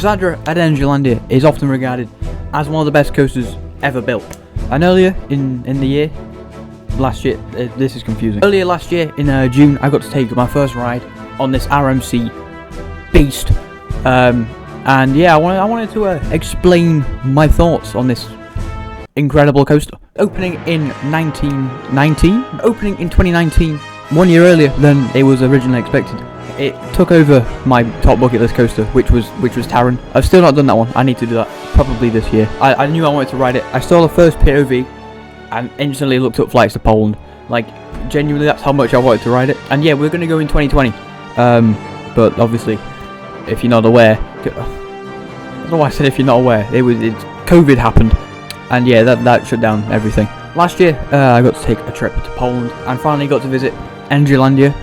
Zadra at Energylandia is often regarded as one of the best coasters ever built. And earlier in the year, last year, this is confusing. Earlier last year in June, I got to take my first ride on this RMC beast. And yeah, I wanted to explain my thoughts on this incredible coaster. Opening in 2019, 1 year earlier than it was originally expected. It took over my top bucket list coaster, which was Taron. I've still not done that one. I need to do that probably this year. I knew I wanted to ride it. I saw the first POV and instantly looked up flights to Poland. Like, genuinely, that's how much I wanted to ride it. And yeah, we're going to go in 2020. But obviously, if you're not aware, I don't know why I said if you're not aware. COVID happened, and yeah, that shut down everything. Last year, I got to take a trip to Poland and finally got to visit Energylandia.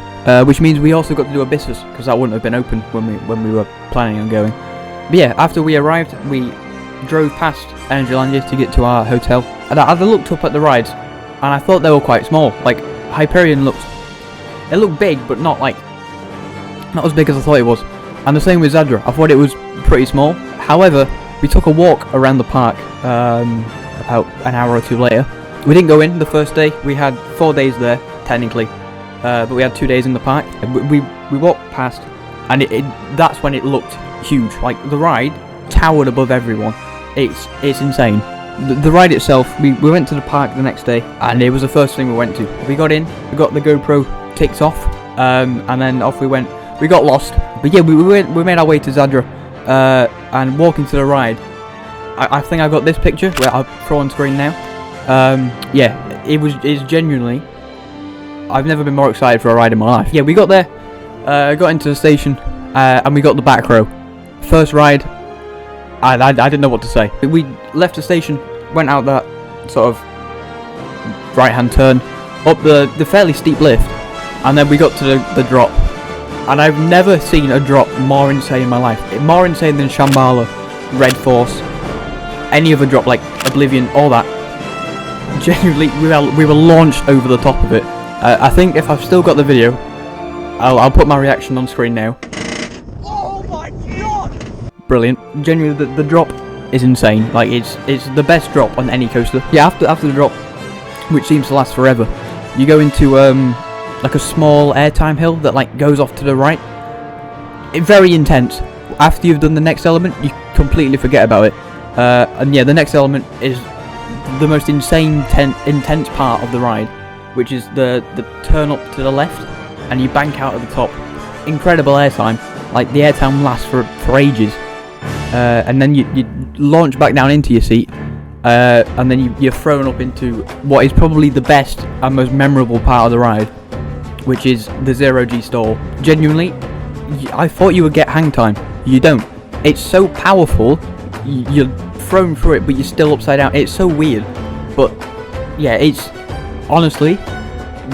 Which means we also got to do Abyssus, because that wouldn't have been open when we were planning on going. But yeah, after we arrived, we drove past Energylandia to get to our hotel, and I looked up at the rides, and I thought they were quite small. Like, Hyperion looked big, but not as big as I thought it was. And the same with Zadra. I thought it was pretty small. However, we took a walk around the park about an hour or two later. We didn't go in the first day. We had 4 days there, technically. But we had 2 days in the park. We walked past, and that's when it looked huge. Like, the ride towered above everyone. It's insane. The ride itself, we went to the park the next day, and it was the first thing we went to. We got in, we got the GoPro ticked off, and then off we went. We got lost, but yeah, we made our way to Zadra, and walking to the ride. I think I got this picture where I'll throw on screen now. Yeah, it's genuinely. I've never been more excited for a ride in my life. Yeah, we got there, got into the station, and we got the back row. First ride, I didn't know what to say. We left the station, went out that sort of right-hand turn, up the fairly steep lift, and then we got to the drop. And I've never seen a drop more insane in my life. More insane than Shambhala, Red Force, any other drop like Oblivion, all that. Genuinely, we were launched over the top of it. I think if I've still got the video, I'll put my reaction on screen now. Oh my god! Brilliant. Genuinely, the drop is insane. Like, it's the best drop on any coaster. Yeah, after the drop, which seems to last forever, you go into like a small airtime hill that like goes off to the right. It's very intense. After you've done the next element, you completely forget about it. And yeah, the next element is the most intense part of the ride, which is the turn up to the left, and you bank out at the top. Incredible airtime. Like, the airtime lasts for ages. And then you launch back down into your seat, and then you're thrown up into what is probably the best and most memorable part of the ride, which is the ZeroG Stall. Genuinely, I thought you would get hang time. You don't. It's so powerful, you're thrown through it, but you're still upside down. It's so weird. But yeah, it's honestly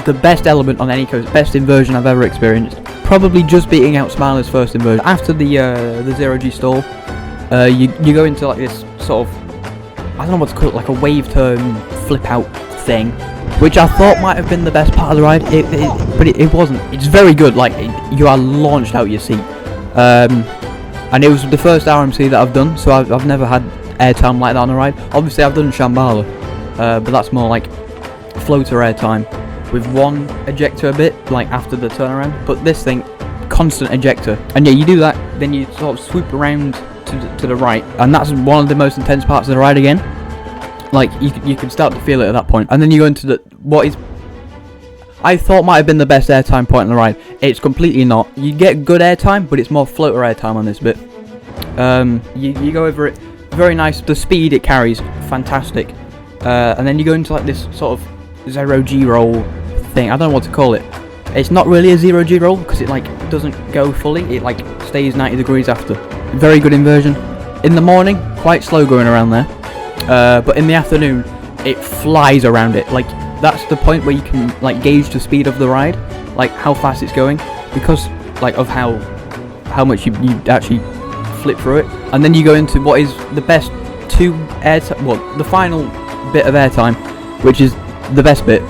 the best element on any coaster, best inversion I've ever experienced. Probably just beating out Smiler's first inversion. After the ZeroG Stall, you go into like this sort of, I don't know what to call it, like a wave turn flip out thing, which I thought might have been the best part of the ride, but it wasn't. It's very good. Like, you are launched out your seat, and it was the first RMC that I've done, so I've never had airtime like that on a ride. Obviously, I've done Shambhala, but that's more like floater airtime with one ejector a bit, like after the turnaround. But this thing, constant ejector, and yeah, you do that, then you sort of swoop around to the right, and that's one of the most intense parts of the ride again. Like, you can start to feel it at that point. And then you go into what is, I thought might have been the best airtime point on the ride. It's completely not. You get good airtime, but it's more floater airtime on this bit. You go over it, very nice. The speed it carries, fantastic. And then you go into like this sort of zero-G roll thing. I don't know what to call it. It's not really a zero-G roll, because it like doesn't go fully. It like stays 90 degrees after. Very good inversion. In the morning, quite slow going around there. But in the afternoon, it flies around it. Like, that's the point where you can like gauge the speed of the ride, like how fast it's going, because like of how much you actually flip through it. And then you go into what is the best the final bit of airtime, which is the best bit.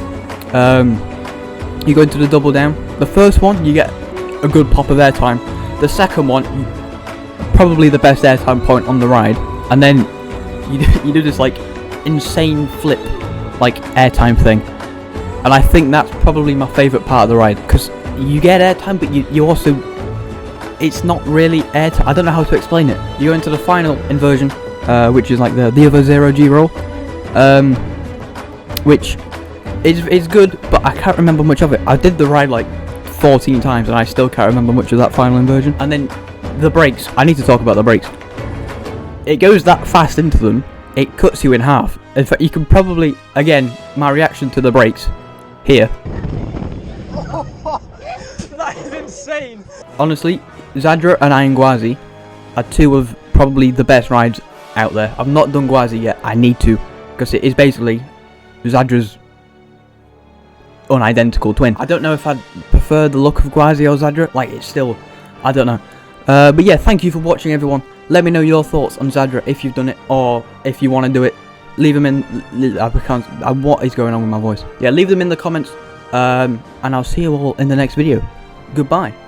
You go into the double down. The first one, you get a good pop of airtime. The second one, probably the best airtime point on the ride, and then you do this like insane flip, like airtime thing, and I think that's probably my favourite part of the ride, because you get airtime, but you also, it's not really airtime. I don't know how to explain it. You go into the final inversion, which is like the other ZeroG roll, which is good, but I can't remember much of it. I did the ride like 14 times and I still can't remember much of that final inversion. And then the brakes, I need to talk about the brakes. It goes that fast into them, it cuts you in half. In fact, you can probably, again, my reaction to the brakes here. That is insane. Honestly, Zadra and Gwazi are two of probably the best rides out there. I've not done Gwazi yet, I need to, because it is basically Zadra's unidentical twin. I don't know if I'd prefer the look of Gwazi or Zadra, like it's still, I don't know. But yeah, thank you for watching everyone. Let me know your thoughts on Zadra if you've done it, or if you want to do it. Leave them in, what is going on with my voice? Yeah, leave them in the comments, and I'll see you all in the next video. Goodbye.